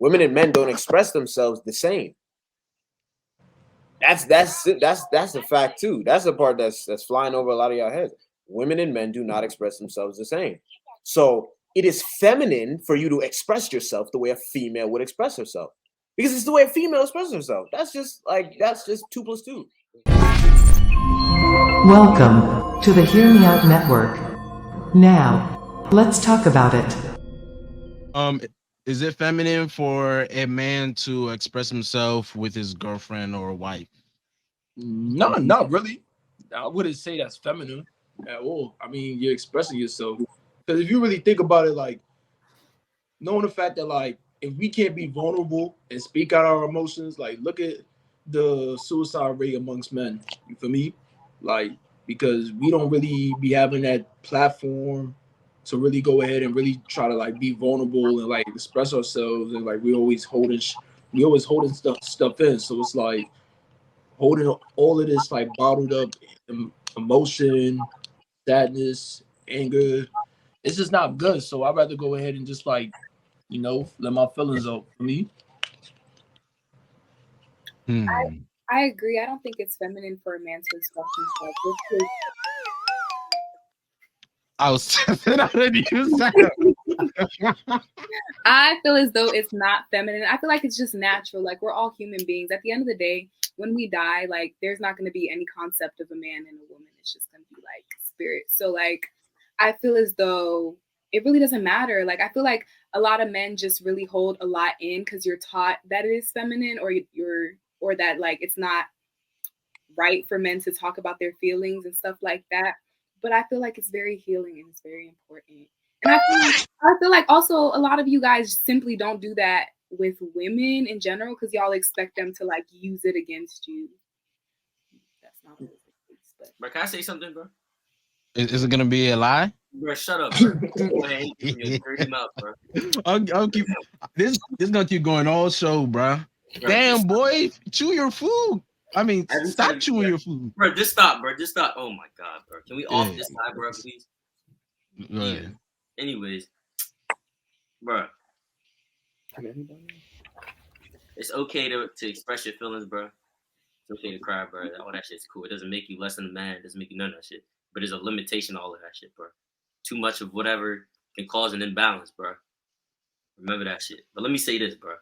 Women and men don't express themselves the same. That's a fact too. That's the part that's flying over a lot of y'all heads. Women and men do not express themselves the same. So it is feminine for you to express yourself the way a female would express herself. Because it's the way a female expresses herself. That's just 2 + 2. Welcome to the Hear Me Out Network. Now, let's talk about it. Is it feminine for a man to express himself with his girlfriend or wife? No, not really. I wouldn't say that's feminine at all. I mean, you're expressing yourself. Because if you really think about it, like, knowing the fact that, like, if we can't be vulnerable and speak out our emotions, like, look at the suicide rate amongst men. You feel me? Like, because we don't really be having that platform to really go ahead and really try to, like, be vulnerable and, like, express ourselves, and, like, we always holding stuff in. So it's like holding all of this, like, bottled up emotion, sadness, anger. It's just not good. So I'd rather go ahead and just, like, you know, let my feelings out for me. I agree. I don't think it's feminine for a man to express himself. I was out of you. I feel as though it's not feminine. I feel like it's just natural. Like, we're all human beings. At the end of the day, when we die, like, there's not going to be any concept of a man and a woman. It's just going to be like spirit. So, like, I feel as though it really doesn't matter. Like, I feel like a lot of men just really hold a lot in because you're taught that it is feminine, or that, like, it's not right for men to talk about their feelings and stuff like that. But I feel like it's very healing and it's very important. And I feel like also a lot of you guys simply don't do that with women in general because y'all expect them to, like, use it against you. That's not what it is. But bro, can I say something, bro? Is it gonna be a lie? Bro, shut up, bro. Go ahead, your dirty mouth, bro. I'll keep this gonna keep going all show, bro. Damn, boy, chew your food. I mean, stop chewing your food. Bro, just stop, bro. Just stop. Oh my god, bro. Can we off this side, bro, please? Yeah. Anyways, bro. It's okay to express your feelings, bro. It's okay to cry, bro. All that shit's cool. It doesn't make you less than a man. It doesn't make you none of that shit. But there's a limitation to all of that shit, bro. Too much of whatever can cause an imbalance, bro. Remember that shit. But let me say this, bro.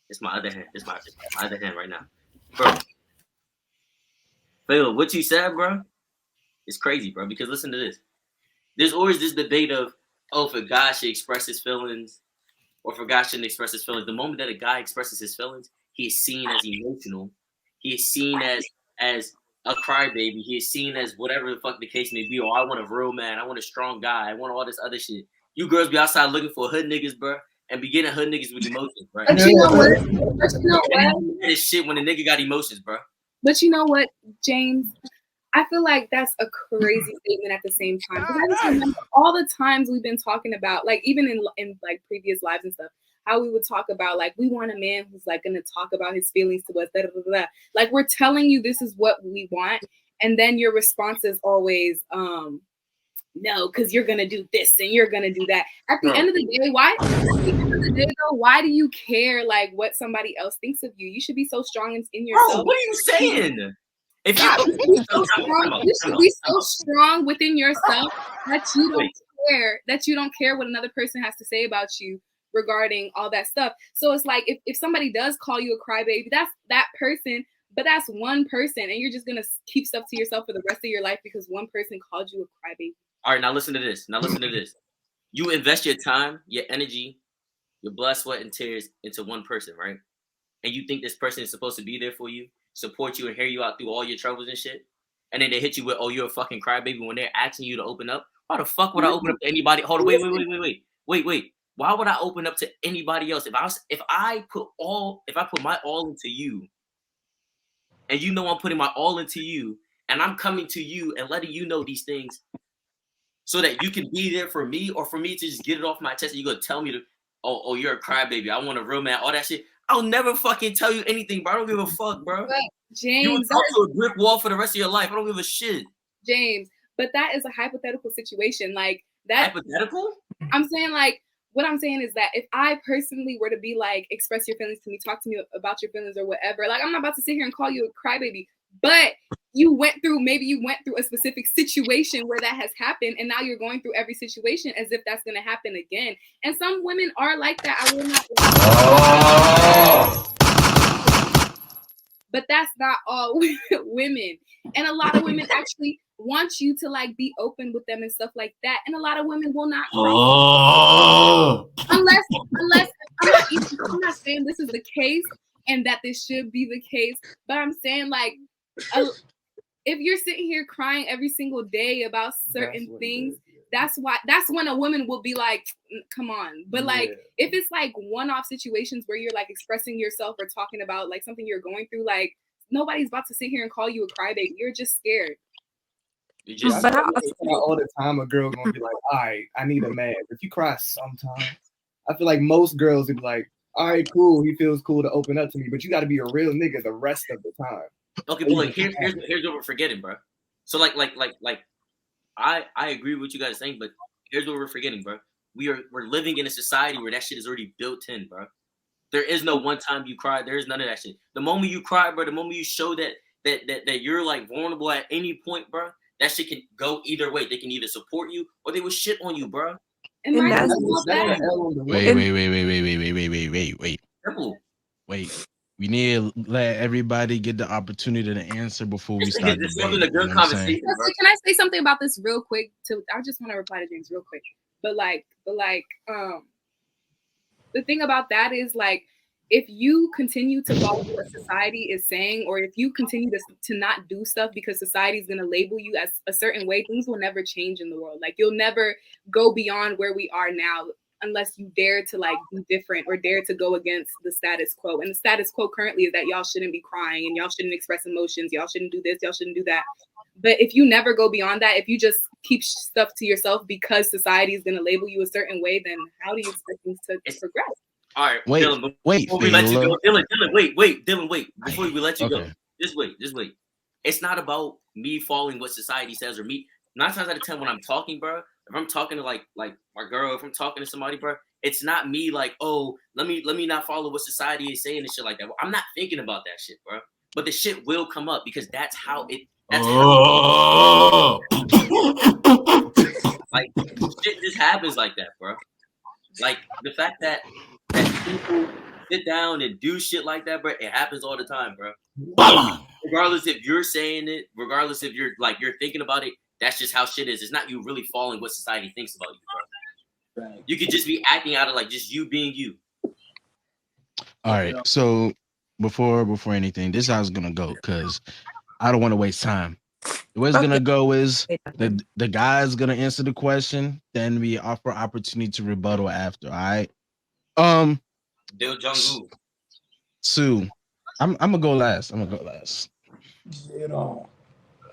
It's my other hand. It's my other hand right now. Bro. Phil, what you said, bro, it's crazy, bro, because listen to this. There's always this debate of, if a guy should express his feelings or if a guy shouldn't express his feelings. The moment that a guy expresses his feelings, he is seen as emotional. He is seen as a crybaby. He is seen as whatever the fuck the case may be. I want a real man. I want a strong guy. I want all this other shit. You girls be outside looking for hood niggas, bro, and be getting hood niggas with emotions, bro. But you know what? This shit when a nigga got emotions, bro. But you know what, James? I feel like that's a crazy statement at the same time. Because I just remember all the times we've been talking about, like, even in like previous lives and stuff, how we would talk about, like, we want a man who's, like, going to talk about his feelings to us. Da, da, da, da. Like, we're telling you this is what we want. And then your response is always, no, because you're going to do this and you're going to do that. At the end of the day, why do you care, like, what somebody else thinks of you? You should be so strong in yourself. Bro, what are you saying? If you should be so strong within yourself that you don't care what another person has to say about you regarding all that stuff. So it's like if somebody does call you a crybaby, that's that person, but that's one person, and you're just gonna keep stuff to yourself for the rest of your life because one person called you a crybaby. All right, now listen to this. You invest your time, your energy, your blood, sweat, and tears into one person, right? And you think this person is supposed to be there for you, support you, and hear you out through all your troubles and shit. And then they hit you with, you're a fucking crybaby when they're asking you to open up. Why the fuck would I open up to anybody? Hold on, wait. Why would I open up to anybody else? If I put my all into you, and you know I'm putting my all into you, and I'm coming to you and letting you know these things so that you can be there for me, or for me to just get it off my chest and you're gonna tell me to, you're a crybaby, I want a real man, all that shit. I'll never fucking tell you anything, bro. I don't give a fuck, bro. But James, you would talk to a brick wall for the rest of your life. I don't give a shit. James, but that is a hypothetical situation. Like that. Hypothetical? I'm saying, like, what I'm saying is that if I personally were to be like, express your feelings to me, talk to me about your feelings or whatever, like I'm not about to sit here and call you a crybaby, but you went through a specific situation where that has happened, and now you're going through every situation as if that's going to happen again. And some women are like that. I will not lie. But that's not all women. And a lot of women actually want you to like be open with them and stuff like that. And a lot of women will not unless I'm not saying this is the case and that this should be the case, but I'm saying like if you're sitting here crying every single day about certain things, that's when a woman will be like, come on. But like if it's like one-off situations where you're like expressing yourself or talking about like something you're going through, like nobody's about to sit here and call you a crybaby. You're just scared. But all the time a girl gonna be like, all right, I need a man. If you cry sometimes, I feel like most girls would be like, all right, cool, he feels cool to open up to me, but you got to be a real nigga the rest of the time. Okay, but like here's what we're forgetting, bro. So like I agree with what you guys are saying, but here's what we're forgetting, bro. We're living in a society where that shit is already built in, bro. There is no one time you cry. There is none of that shit. The moment you cry, bro, the moment you show that you're like vulnerable at any point, bro, that shit can go either way. They can either support you or they will shit on you, bro. And that's Wait. We need to let everybody get the opportunity to answer before we start debating. A good conversation. Can I say something about this real quick? I just want to reply to James real quick. But the thing about that is like, if you continue to follow what society is saying, or if you continue to not do stuff because society is going to label you as a certain way, things will never change in the world. Like you'll never go beyond where we are now unless you dare to like be different or dare to go against the status quo. And the status quo currently is that y'all shouldn't be crying and y'all shouldn't express emotions. Y'all shouldn't do this. Y'all shouldn't do that. But if you never go beyond that, if you just keep stuff to yourself because society is going to label you a certain way, then how do you expect things to progress? All right, wait, Dylan, before we let you go, Dylan, wait. Before we let you go, just wait. It's not about me following what society says or me. 9 times out of 10, when I'm talking, bro, if I'm talking to like my girl, if I'm talking to somebody, bro, it's not me like, oh, let me not follow what society is saying and shit like that. I'm not thinking about that shit, bro. But the shit will come up because that's how it. Like shit just happens like that, bro. Like the fact that people sit down and do shit like that, bro, it happens all the time, bro. Regardless if you're saying it, regardless if you're thinking about it, that's just how shit is. It's not you really following what society thinks about you, bro. Right. You could just be acting out of like just you being you. All right. So before anything, this is how it's gonna go because I don't want to waste time. The way it's gonna go is the guy's gonna answer the question, then we offer opportunity to rebuttal after. All right. Bill Jong-un. Sue, I'm gonna go last.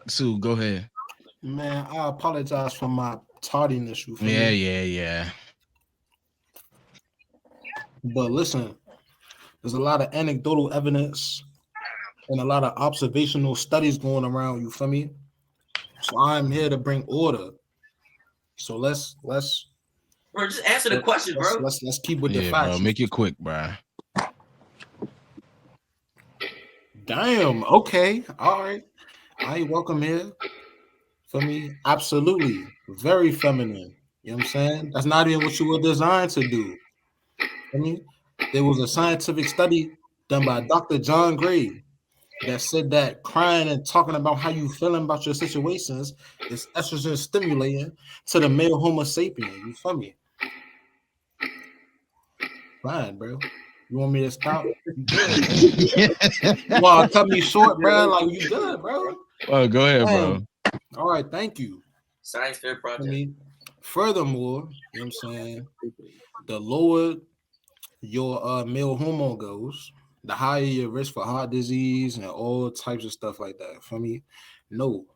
Sue, go ahead. Man, I apologize for my tardiness. Yeah. But listen, there's a lot of anecdotal evidence and a lot of observational studies going around. You feel me? So I'm here to bring order. So let's. Bro, just answer the question, bro. Let's keep with the facts. Bro, make it quick, bro. Damn. Okay. All right. I ain't welcome here. For me, absolutely. Very feminine. You know what I'm saying? That's not even what you were designed to do. I mean, there was a scientific study done by Dr. John Gray that said that crying and talking about how you feeling about your situations is estrogen stimulating to the male Homo sapien. You feel me? Fine, bro. You want me to stop? Well, cut me short, bro. Like you good, bro. Oh, go ahead, bro. All right, thank you. Science fair project. Furthermore, you know what I'm saying? The lower your male hormone goes, the higher your risk for heart disease and all types of stuff like that. For me, no.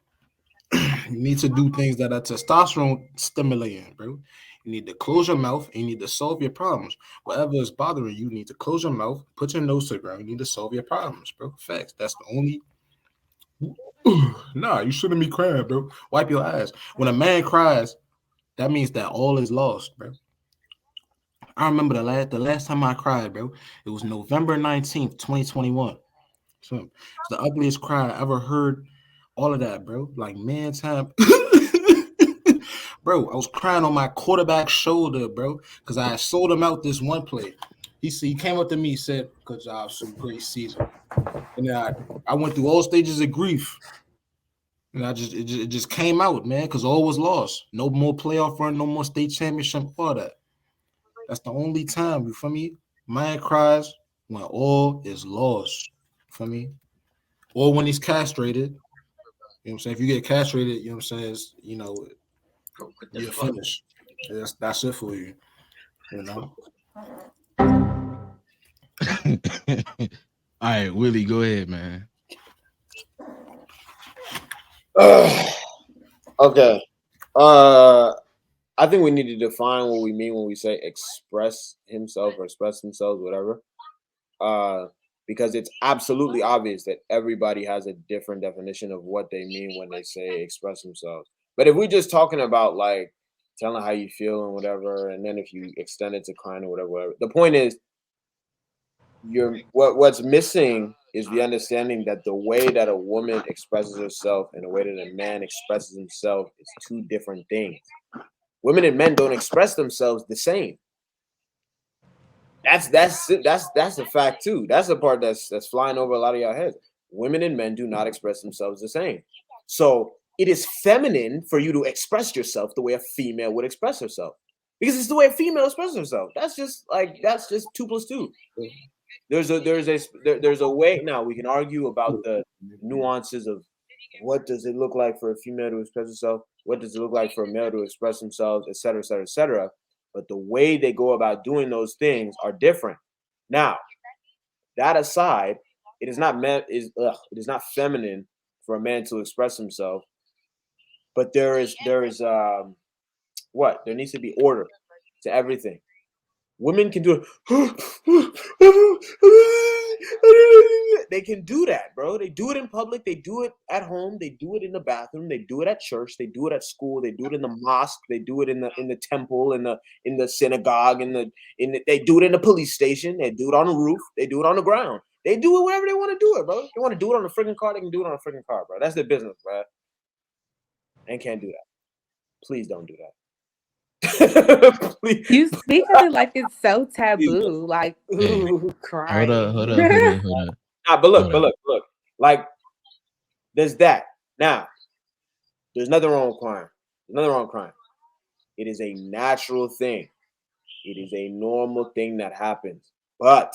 You need to do things that are testosterone stimulating, bro. You need to close your mouth and you need to solve your problems. Whatever is bothering you, you need to close your mouth, put your nose to the ground. You need to solve your problems, bro. Facts. That's the only. Nah, you shouldn't be crying, bro. Wipe your eyes. When a man cries, that means that all is lost, bro. I remember the last time I cried, bro. It was November 19th, 2021. So it's the ugliest cry I ever heard. All of that, bro. Like, man, time. Bro, I was crying on my quarterback's shoulder, bro, because I had sold him out this one play. He came up to me, said, "Good job, some great season." And then I went through all stages of grief. And it just came out, man, because all was lost. No more playoff run, no more state championship, all that. That's the only time, you feel me? Man cries when all is lost. You feel me? Or when he's castrated. You know what I'm saying? If you get castrated, you know what I'm saying, it's, you're finished. That's it for you. You know? All right, Willie, go ahead, man. Okay. I think we need to define what we mean when we say express himself or express themselves, whatever. Because it's absolutely obvious that everybody has a different definition of what they mean when they say express themselves. But if we're just talking about like telling how you feel and whatever, and then if you extend it to crying or whatever, the point is what's missing is the understanding that the way that a woman expresses herself and the way that a man expresses himself is two different things. Women and men don't express themselves the same. That's a fact too. That's the part that's flying over a lot of y'all heads. Women and men do not express themselves the same. So it is feminine for you to express yourself the way a female would express herself, because it's the way a female expresses herself. That's just 2 + 2. There's a way. Now we can argue about the nuances of what does it look like for a female to express herself, what does it look like for a male to express themselves, et cetera, et cetera, et cetera. But the way they go about doing those things are different. Now, that aside, it is not feminine for a man to express himself, but there is there needs to be order to everything. Women can do it. They can do that, bro. They do it in public. They do it at home. They do it in the bathroom. They do it at church. They do it at school. They do it in the mosque. They do it in the temple, in the synagogue, they do it in the police station. They do it on the roof. They do it on the ground. They do it wherever they want to do it, bro. They want to do it on a freaking car. They can do it on a freaking car, bro. That's their business, bro. And can't do that. Please don't do that. You speak of it like it's so taboo. Like, ooh, crying. Hold up. Nah, but look. Like, there's that. Now, there's nothing wrong with crying. There's nothing wrong with crying. It is a natural thing. It is a normal thing that happens. But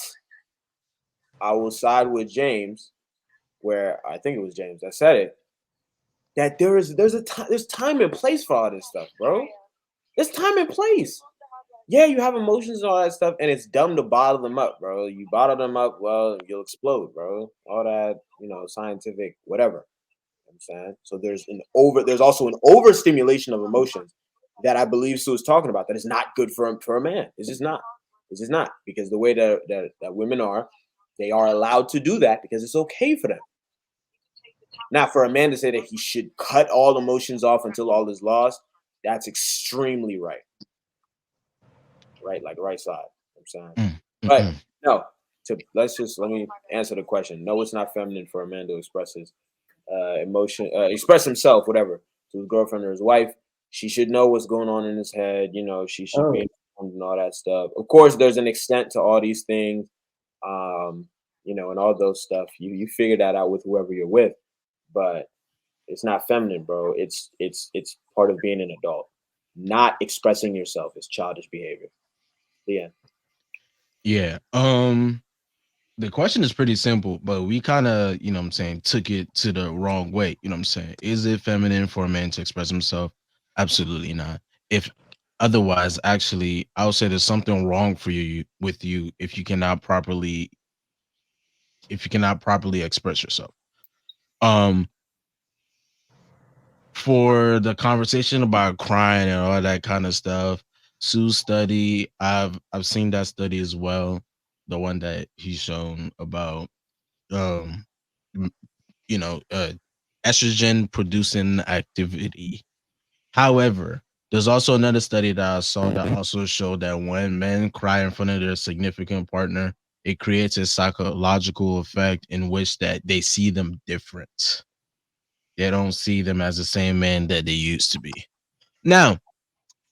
I will side with James, where I think it was James that said it, that there's time and place for all this stuff, bro. There's time and place. Yeah, you have emotions and all that stuff, and it's dumb to bottle them up, bro. You bottle them up, well, you'll explode, bro. All that, scientific, whatever. You know what I'm saying? So there's also an overstimulation of emotions that I believe Sue was talking about that is not good for a man. It's just not. It's just not. Because the way that women are, they are allowed to do that because it's okay for them. Now, for a man to say that he should cut all emotions off until all is lost, that's extremely right. Right, like right side. I'm saying. But no, let me answer the question. No, it's not feminine for a man to express his emotion, express himself, whatever, to his girlfriend or his wife. She should know what's going on in his head. She should be informed and all that stuff. Of course, there's an extent to all these things, and all those stuff. You figure that out with whoever you're with, but it's not feminine, bro. It's part of being an adult. Not expressing yourself is childish behavior. Yeah. Yeah. The question is pretty simple, but we kind of, took it to the wrong way. Is it feminine for a man to express himself? Absolutely not. If otherwise, actually, I would say there's something wrong with you if you cannot properly express yourself. For the conversation about crying and all that kind of stuff, Sue's study, I've seen that study as well, the one that he's shown about estrogen producing activity. However, There's also another study that I saw that also showed that when men cry in front of their significant partner, it creates a psychological effect in which that they see them different. They don't see them as the same man that they used to be. Now,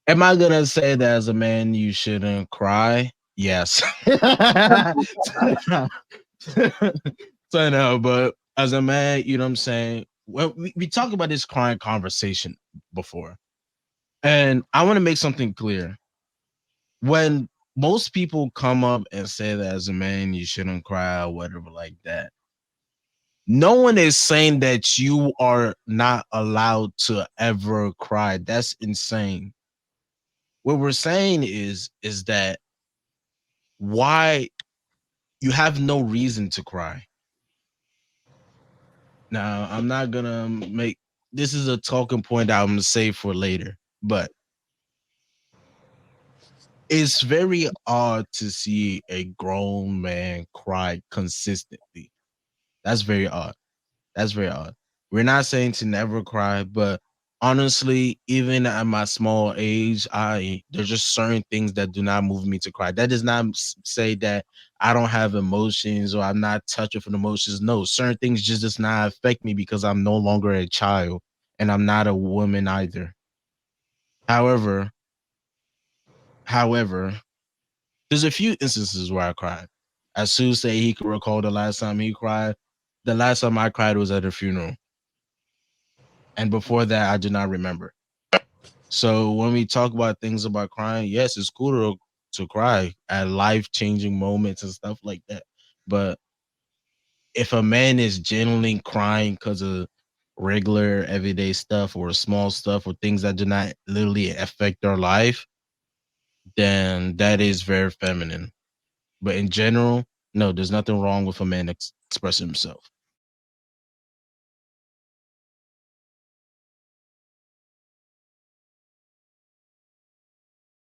am I gonna say that as a man you shouldn't cry? Yes. So no, but as a man, you know what I'm saying? Well, we talked about this crying conversation before. And I want to make something clear. When most people come up and say that as a man, you shouldn't cry or whatever like that, no one is saying that you are not allowed to ever cry. That's insane. What we're saying is that why you have no reason to cry. Now, I'm not gonna make this is a talking point that I'm gonna save for later, but it's very odd to see a grown man cry consistently. That's very odd. That's very odd. We're not saying to never cry, but honestly, even at my small age, there's just certain things that do not move me to cry. That does not say that I don't have emotions or I'm not touched with emotions. No, certain things just does not affect me because I'm no longer a child and I'm not a woman either. However, there's a few instances where I cried. As Sue said, he could recall the last time he cried. The last time I cried was at a funeral. And before that, I do not remember. So when we talk about things about crying, yes, it's cool to cry at life-changing moments and stuff like that. But if a man is genuinely crying because of regular everyday stuff or small stuff or things that do not literally affect their life, then that is very feminine. But in general, no, there's nothing wrong with a man expressing himself.